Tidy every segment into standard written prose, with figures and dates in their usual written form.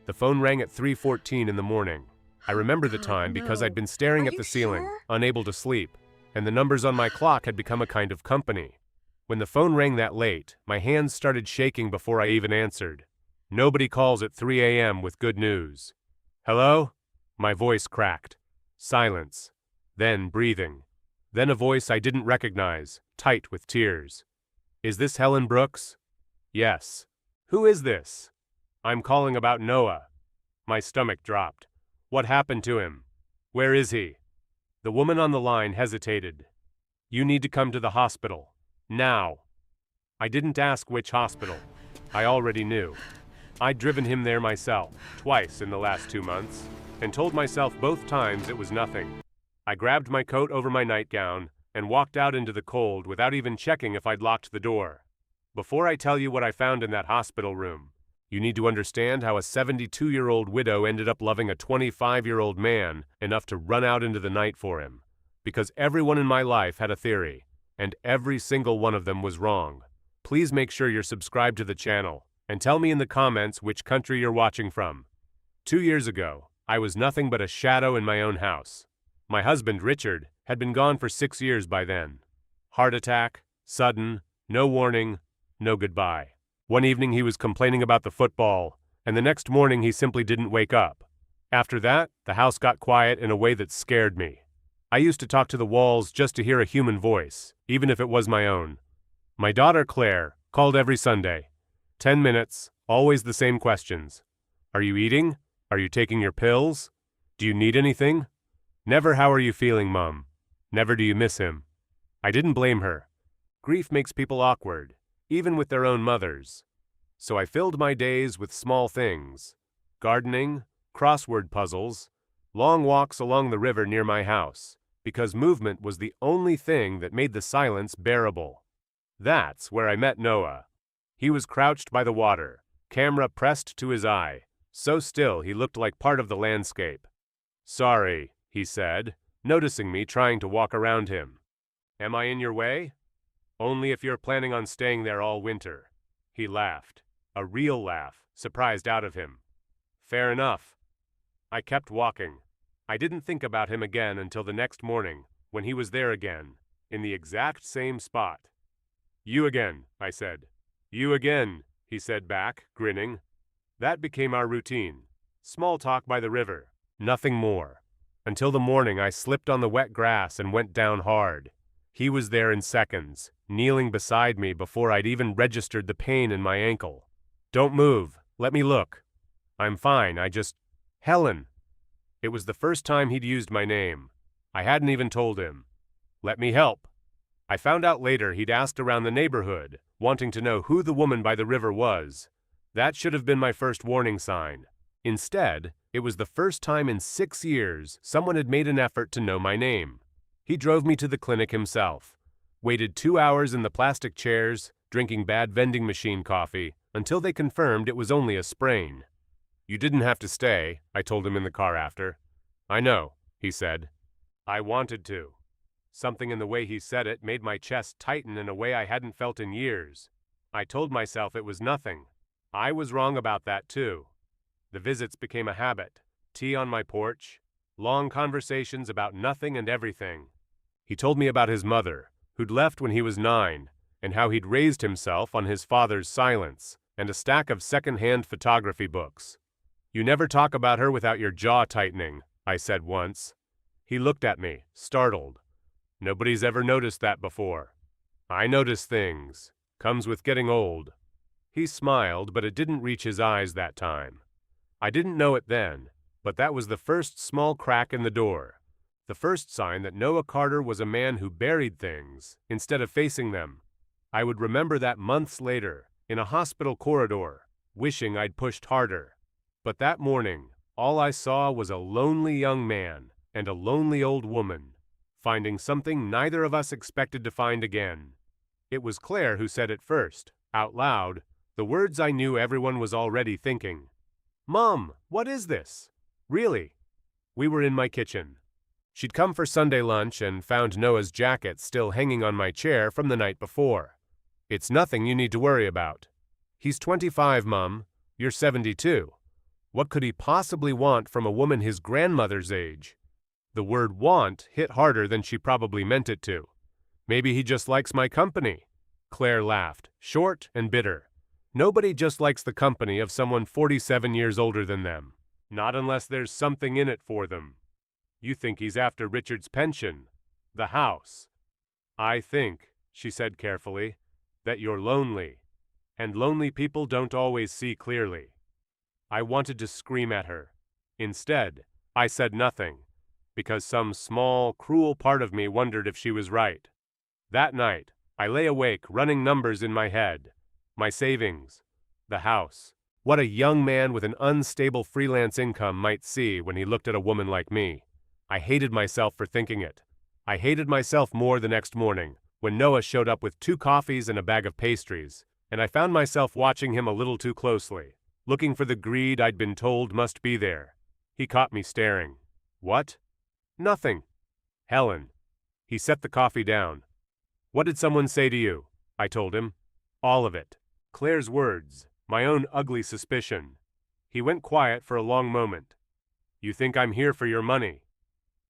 The phone rang at 3:14 in the morning. I remember the time because I'd been staring at the ceiling, unable to sleep, and the numbers on my clock had become a kind of company. When the phone rang that late, my hands started shaking before I even answered. Nobody calls at 3 a.m. with good news. Hello? My voice cracked. Silence. Then breathing. Then a voice I didn't recognize, tight with tears. Is this Helen Brooks? Yes. Who is this? I'm calling about Noah. My stomach dropped. What happened to him? Where is he? The woman on the line hesitated. You need to come to the hospital. Now. I didn't ask which hospital. I already knew. I'd driven him there myself, twice in the last 2 months, and told myself both times it was nothing. I grabbed my coat over my nightgown and walked out into the cold without even checking if I'd locked the door. Before I tell you what I found in that hospital room, you need to understand how a 72-year-old widow ended up loving a 25-year-old man enough to run out into the night for him. Because everyone in my life had a theory, and every single one of them was wrong. Please make sure you're subscribed to the channel, and tell me in the comments which country you're watching from. 2 years ago, I was nothing but a shadow in my own house. My husband, Richard, had been gone for 6 years by then. Heart attack, sudden, no warning, no goodbye. One evening he was complaining about the football, and the next morning he simply didn't wake up. After that, the house got quiet in a way that scared me. I used to talk to the walls just to hear a human voice, even if it was my own. My daughter Claire called every Sunday. 10 minutes, always the same questions. Are you eating? Are you taking your pills? Do you need anything? Never how are you feeling, Mom? Never do you miss him? I didn't blame her. Grief makes people awkward, even with their own mothers. So I filled my days with small things. Gardening, crossword puzzles, long walks along the river near my house, because movement was the only thing that made the silence bearable. That's where I met Noah. He was crouched by the water, camera pressed to his eye, so still he looked like part of the landscape. Sorry, he said, noticing me trying to walk around him. Am I in your way? Only if you're planning on staying there all winter. He laughed, a real laugh, surprised out of him. Fair enough. I kept walking. I didn't think about him again until the next morning, when he was there again, in the exact same spot. You again, I said. You again, he said back, grinning. That became our routine. Small talk by the river, nothing more. Until the morning I slipped on the wet grass and went down hard. He was there in seconds, kneeling beside me before I'd even registered the pain in my ankle. Don't move, let me look. I'm fine, Helen. It was the first time he'd used my name. I hadn't even told him. Let me help. I found out later he'd asked around the neighborhood, wanting to know who the woman by the river was. That should have been my first warning sign. Instead, it was the first time in 6 years someone had made an effort to know my name. He drove me to the clinic himself, waited 2 hours in the plastic chairs, drinking bad vending machine coffee, until they confirmed it was only a sprain. You didn't have to stay, I told him in the car after. I know, he said. I wanted to. Something in the way he said it made my chest tighten in a way I hadn't felt in years. I told myself it was nothing. I was wrong about that too. The visits became a habit. Tea on my porch, long conversations about nothing and everything. He told me about his mother, who'd left when he was 9, and how he'd raised himself on his father's silence and a stack of second-hand photography books. You never talk about her without your jaw tightening, I said once. He looked at me, startled. Nobody's ever noticed that before. I notice things. Comes with getting old. He smiled, but it didn't reach his eyes that time. I didn't know it then, but that was the first small crack in the door. The first sign that Noah Carter was a man who buried things instead of facing them. I would remember that months later, in a hospital corridor, wishing I'd pushed harder. But that morning, all I saw was a lonely young man and a lonely old woman, finding something neither of us expected to find again. It was Claire who said it first, out loud, the words I knew everyone was already thinking. Mom, what is this? Really? We were in my kitchen. She'd come for Sunday lunch and found Noah's jacket still hanging on my chair from the night before. It's nothing you need to worry about. He's 25, Mom. You're 72. What could he possibly want from a woman his grandmother's age? The word want hit harder than she probably meant it to. Maybe he just likes my company. Claire laughed, short and bitter. Nobody just likes the company of someone 47 years older than them. Not unless there's something in it for them. You think he's after Richard's pension, the house. I think, she said carefully, that you're lonely, and lonely people don't always see clearly. I wanted to scream at her. Instead, I said nothing, because some small, cruel part of me wondered if she was right. That night, I lay awake running numbers in my head. My savings, the house. What a young man with an unstable freelance income might see when he looked at a woman like me. I hated myself for thinking it. I hated myself more the next morning, when Noah showed up with 2 coffees and a bag of pastries, and I found myself watching him a little too closely, looking for the greed I'd been told must be there. He caught me staring. What? Nothing. Helen. He set the coffee down. What did someone say to you? I told him. All of it. Claire's words, my own ugly suspicion. He went quiet for a long moment. You think I'm here for your money?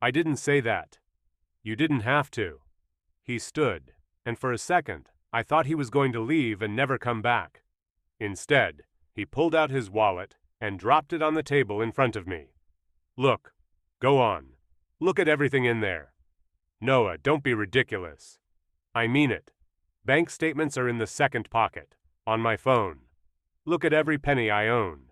I didn't say that. You didn't have to. He stood, and for a second, I thought he was going to leave and never come back. Instead, he pulled out his wallet and dropped it on the table in front of me. Look. Go on. Look at everything in there. Noah, don't be ridiculous. I mean it. Bank statements are in the second pocket, on my phone. Look at every penny I own.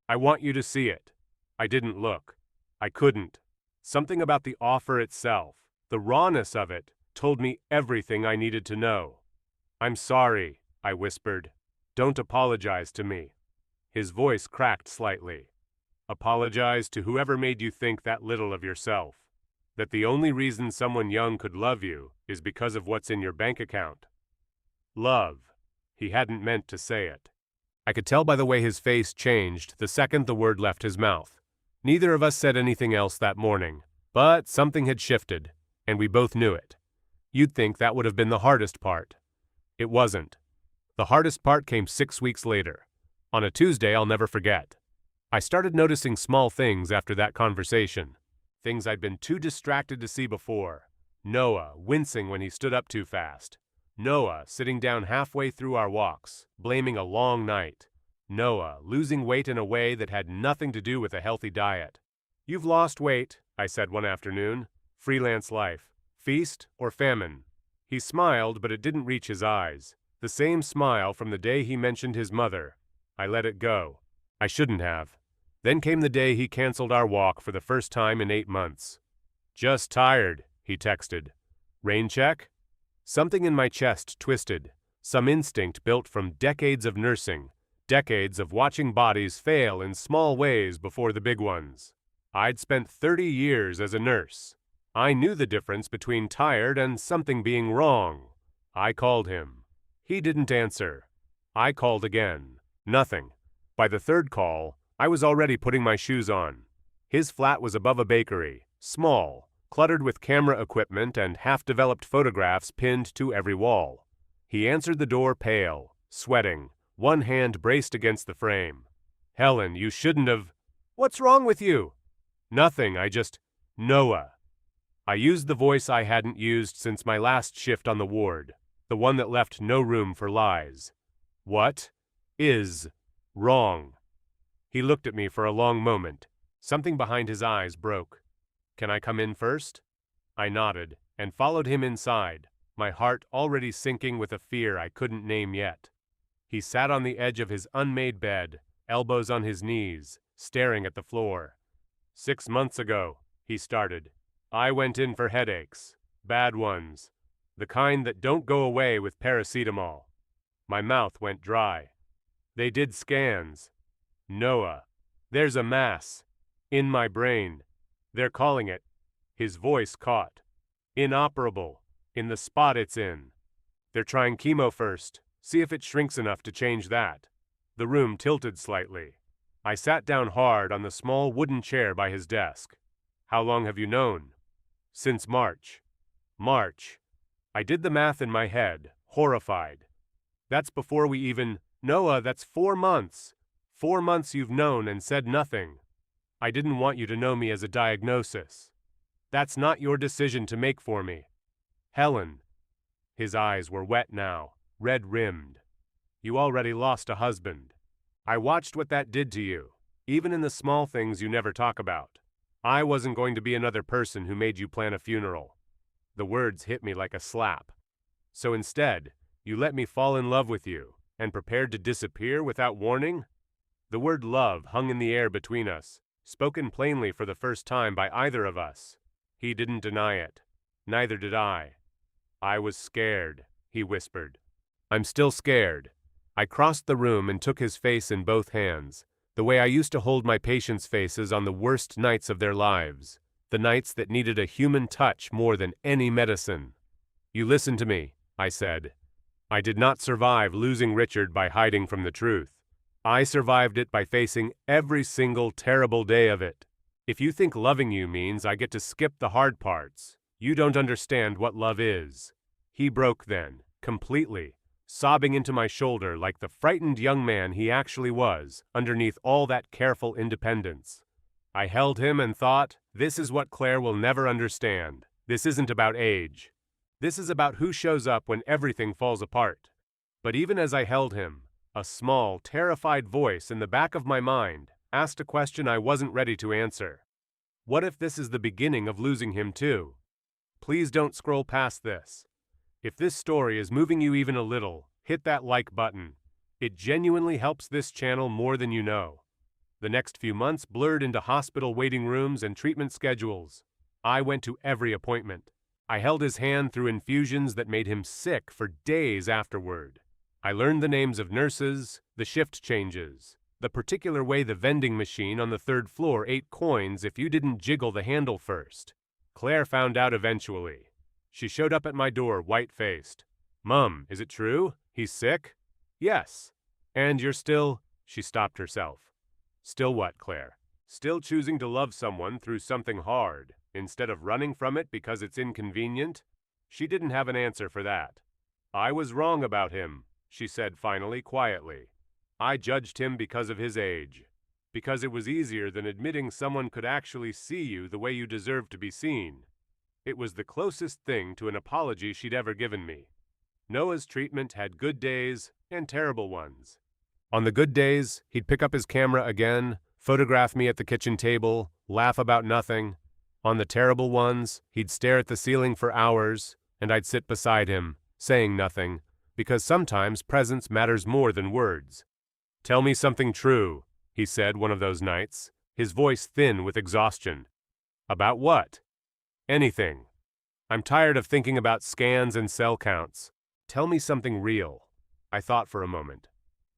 I want you to see it. I didn't look. I couldn't. Something about the offer itself, the rawness of it, told me everything I needed to know. I'm sorry, I whispered. Don't apologize to me. His voice cracked slightly. Apologize to whoever made you think that little of yourself. That the only reason someone young could love you is because of what's in your bank account. Love. He hadn't meant to say it. I could tell by the way his face changed the second the word left his mouth. Neither of us said anything else that morning, but something had shifted, and we both knew it. You'd think that would have been the hardest part. It wasn't. The hardest part came 6 weeks later. On a Tuesday I'll never forget. I started noticing small things after that conversation. Things I'd been too distracted to see before. Noah wincing when he stood up too fast. Noah sitting down halfway through our walks, blaming a long night. Noah losing weight in a way that had nothing to do with a healthy diet. You've lost weight, I said one afternoon. Freelance life. Feast or famine? He smiled, but it didn't reach his eyes. The same smile from the day he mentioned his mother. I let it go. I shouldn't have. Then came the day he canceled our walk for the first time in 8 months. Just tired, he texted. Rain check? Something in my chest twisted. Some instinct built from decades of nursing, decades of watching bodies fail in small ways before the big ones. I'd spent 30 years as a nurse. I knew the difference between tired and something being wrong. I called him. He didn't answer. I called again. Nothing. By the third call, I was already putting my shoes on. His flat was above a bakery, small, cluttered with camera equipment and half-developed photographs pinned to every wall. He answered the door pale, sweating, one hand braced against the frame. Helen, you shouldn't have... What's wrong with you? Nothing, Noah. I used the voice I hadn't used since my last shift on the ward, the one that left no room for lies. What is wrong? He looked at me for a long moment. Something behind his eyes broke. Can I come in first? I nodded and followed him inside, my heart already sinking with a fear I couldn't name yet. He sat on the edge of his unmade bed, elbows on his knees, staring at the floor. 6 months ago, he started. I went in for headaches, bad ones, the kind that don't go away with paracetamol. My mouth went dry. They did scans. Noah, there's a mass in my brain. They're calling it, his voice caught, inoperable, in the spot it's in. They're trying chemo first, see if it shrinks enough to change that. The room tilted slightly. I sat down hard on the small wooden chair by his desk. How long have you known? Since March. March. I did the math in my head, horrified. That's before we even... Noah, that's 4 months. 4 months you've known and said nothing. I didn't want you to know me as a diagnosis. That's not your decision to make for me. Helen." His eyes were wet now, red-rimmed. "You already lost a husband. I watched what that did to you, even in the small things you never talk about. I wasn't going to be another person who made you plan a funeral." The words hit me like a slap. "So instead, you let me fall in love with you, and prepared to disappear without warning?" The word love hung in the air between us, spoken plainly for the first time by either of us. He didn't deny it. Neither did I. "I was scared," he whispered. "I'm still scared." I crossed the room and took his face in both hands, the way I used to hold my patients' faces on the worst nights of their lives, the nights that needed a human touch more than any medicine. "You listen to me," I said. "I did not survive losing Richard by hiding from the truth. I survived it by facing every single terrible day of it. If you think loving you means I get to skip the hard parts, you don't understand what love is." He broke then, completely, sobbing into my shoulder like the frightened young man he actually was, underneath all that careful independence. I held him and thought, this is what Claire will never understand. This isn't about age. This is about who shows up when everything falls apart. But even as I held him, a small, terrified voice in the back of my mind asked a question I wasn't ready to answer. What if this is the beginning of losing him too? Please don't scroll past this. If this story is moving you even a little, hit that like button. It genuinely helps this channel more than you know. The next few months blurred into hospital waiting rooms and treatment schedules. I went to every appointment. I held his hand through infusions that made him sick for days afterward. I learned the names of nurses, the shift changes, the particular way the vending machine on the third floor ate coins if you didn't jiggle the handle first. Claire found out eventually. She showed up at my door, white-faced. "Mum, is it true? He's sick?" "Yes." "And you're still—" She stopped herself. "Still what, Claire?" "Still choosing to love someone through something hard, instead of running from it because it's inconvenient?" She didn't have an answer for that. "I was wrong about him," she said finally, quietly. "I judged him because of his age. Because it was easier than admitting someone could actually see you the way you deserved to be seen." It was the closest thing to an apology she'd ever given me. Noah's treatment had good days and terrible ones. On the good days, he'd pick up his camera again, photograph me at the kitchen table, laugh about nothing. On the terrible ones, he'd stare at the ceiling for hours, and I'd sit beside him, saying nothing, because sometimes presence matters more than words. "Tell me something true," he said one of those nights, his voice thin with exhaustion. "About what?" "Anything. I'm tired of thinking about scans and cell counts. Tell me something real." I thought for a moment.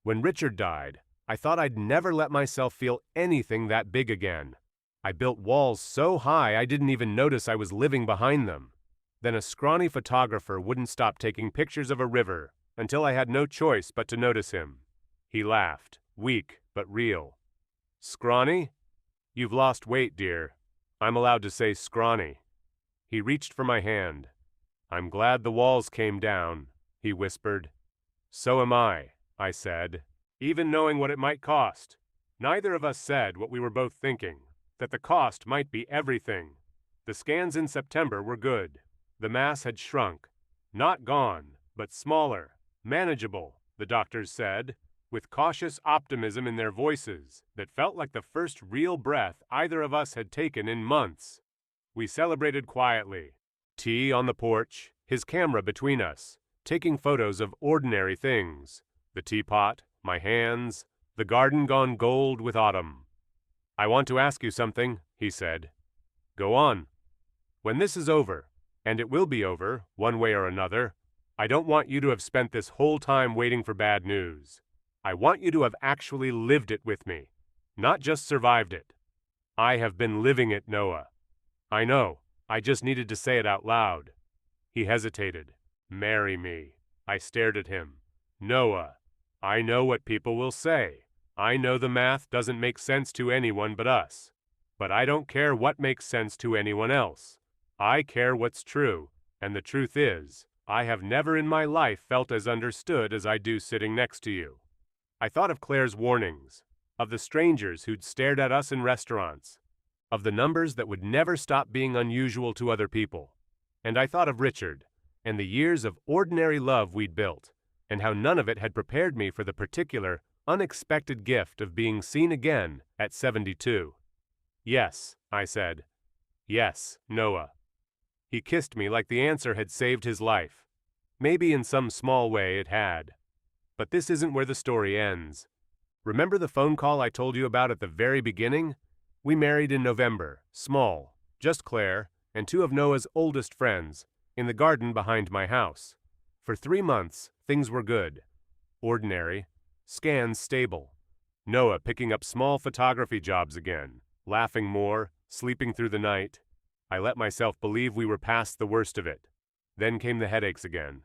When Richard died, I thought I'd never let myself feel anything that big again. I built walls so high I didn't even notice I was living behind them. Then a scrawny photographer wouldn't stop taking pictures of a river until I had no choice but to notice him. He laughed, weak but real. "Scrawny? You've lost weight, dear. I'm allowed to say scrawny." He reached for my hand. "I'm glad the walls came down," he whispered. "So am I said, even knowing what it might cost. Neither of us said what we were both thinking, that the cost might be everything. The scans in September were good. The mass had shrunk. Not gone, but smaller, manageable, the doctors said, with cautious optimism in their voices that felt like the first real breath either of us had taken in months. We celebrated quietly. Tea on the porch, his camera between us, taking photos of ordinary things. The teapot, my hands, the garden gone gold with autumn. "I want to ask you something," he said. "Go on." "When this is over, and it will be over, one way or another, I don't want you to have spent this whole time waiting for bad news. I want you to have actually lived it with me, not just survived it. I have been living it, Noah." "I know. I just needed to say it out loud." He hesitated. "Marry me." I stared at him. "Noah, I know what people will say. I know the math doesn't make sense to anyone but us. But I don't care what makes sense to anyone else. I care what's true, and the truth is, I have never in my life felt as understood as I do sitting next to you." I thought of Claire's warnings. of the strangers who'd stared at us in restaurants, of the numbers that would never stop being unusual to other people. And I thought of Richard, and the years of ordinary love we'd built, and how none of it had prepared me for the particular, unexpected gift of being seen again at 72. "Yes," I said. "Yes, Noah." He kissed me like the answer had saved his life. Maybe in some small way it had. But this isn't where the story ends. Remember the phone call I told you about at the very beginning? We married in November, small, just Claire and two of Noah's oldest friends, in the garden behind my house. For 3 months, things were good. Ordinary. Scans stable. Noah picking up small photography jobs again, laughing more, sleeping through the night. I let myself believe we were past the worst of it. Then came the headaches again.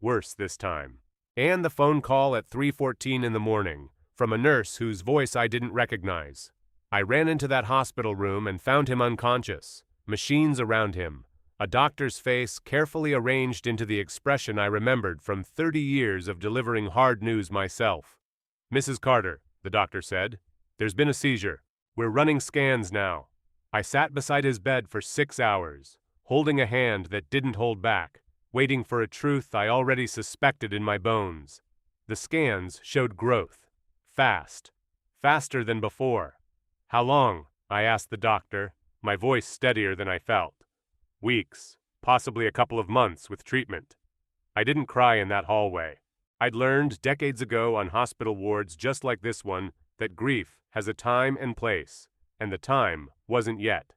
Worse this time. And the phone call at 3:14 in the morning, from a nurse whose voice I didn't recognize. I ran into that hospital room and found him unconscious, machines around him, a doctor's face carefully arranged into the expression I remembered from 30 years of delivering hard news myself. "Mrs. Carter," the doctor said, "there's been a seizure. We're running scans now." I sat beside his bed for 6 hours, holding a hand that didn't hold back, waiting for a truth I already suspected in my bones. The scans showed growth. Fast. Faster than before. "How long?" I asked the doctor, my voice steadier than I felt. "Weeks, possibly a couple of months with treatment." I didn't cry in that hallway. I'd learned decades ago on hospital wards just like this one that grief has a time and place, and the time wasn't yet.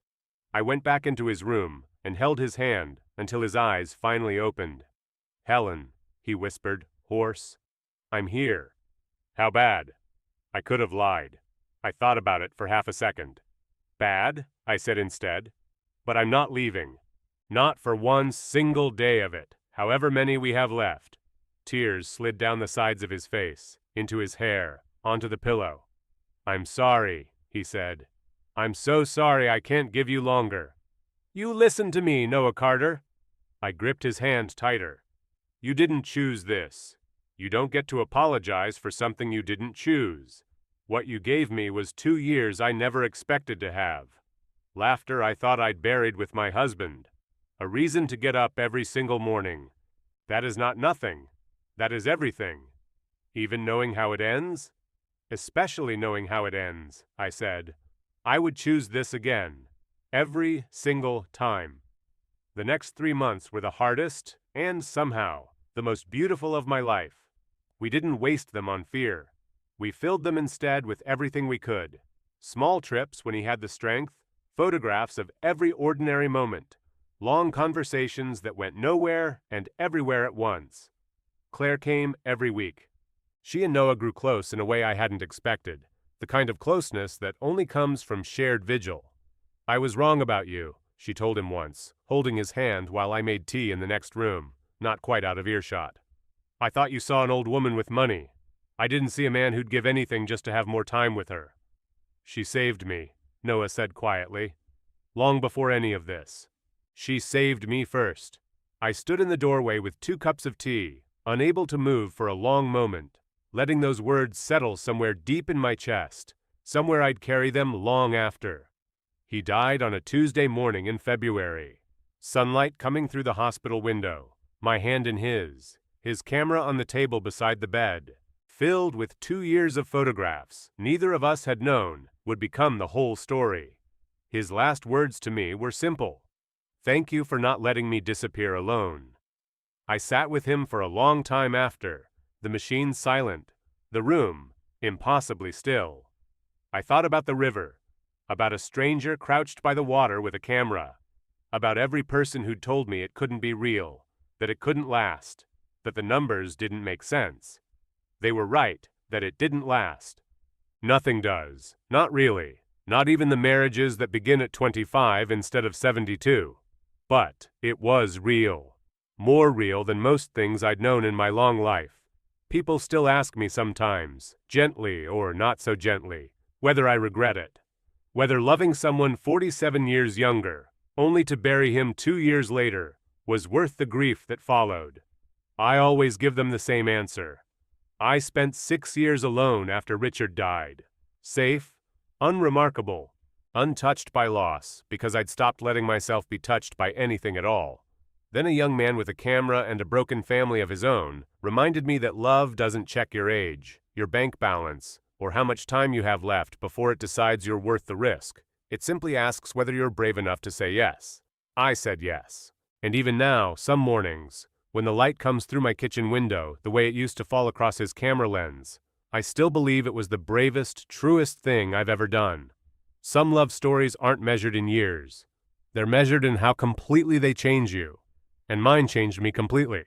I went back into his room and held his hand until his eyes finally opened. "Helen," he whispered, hoarse, "I'm here." "How bad?" I could have lied. I thought about it for half a second. "Bad," I said instead. "But I'm not leaving. Not for one single day of it, however many we have left." Tears slid down the sides of his face, into his hair, onto the pillow. "I'm sorry," he said. "I'm so sorry I can't give you longer." "You listen to me, Noah Carter." I gripped his hand tighter. "You didn't choose this. You don't get to apologize for something you didn't choose. What you gave me was 2 years I never expected to have. Laughter I thought I'd buried with my husband. A reason to get up every single morning. That is not nothing. That is everything. Even knowing how it ends? Especially knowing how it ends," I said. "I would choose this again. Every single time." The next 3 months were the hardest, and somehow, the most beautiful of my life. We didn't waste them on fear. We filled them instead with everything we could. Small trips when he had the strength, photographs of every ordinary moment, long conversations that went nowhere and everywhere at once. Claire came every week. She and Noah grew close in a way I hadn't expected, the kind of closeness that only comes from shared vigil. "I was wrong about you," she told him once, holding his hand while I made tea in the next room, not quite out of earshot. "I thought you saw an old woman with money. I didn't see a man who'd give anything just to have more time with her." "She saved me," Noah said quietly. "Long before any of this. She saved me first." I stood in the doorway with 2 cups of tea, unable to move for a long moment, letting those words settle somewhere deep in my chest, somewhere I'd carry them long after. He died on a Tuesday morning in February. Sunlight coming through the hospital window, my hand in his camera on the table beside the bed, filled with 2 years of photographs neither of us had known would become the whole story. His last words to me were simple. "Thank you for not letting me disappear alone." I sat with him for a long time after, the machine silent, the room impossibly still. I thought about the river, about a stranger crouched by the water with a camera, about every person who'd told me it couldn't be real, that it couldn't last, that the numbers didn't make sense. They were right, that it didn't last. Nothing does, not really, not even the marriages that begin at 25 instead of 72. But it was real. More real than most things I'd known in my long life. People still ask me sometimes, gently or not so gently, whether I regret it. Whether loving someone 47 years younger, only to bury him 2 years later, was worth the grief that followed. I always give them the same answer. I spent 6 years alone after Richard died. Safe, unremarkable, untouched by loss, because I'd stopped letting myself be touched by anything at all. Then a young man with a camera and a broken family of his own reminded me that love doesn't check your age, your bank balance, or how much time you have left before it decides you're worth the risk. It simply asks whether you're brave enough to say yes. I said yes. And even now, some mornings, when the light comes through my kitchen window the way it used to fall across his camera lens, I still believe it was the bravest, truest thing I've ever done. Some love stories aren't measured in years. They're measured in how completely they change you. And mine changed me completely.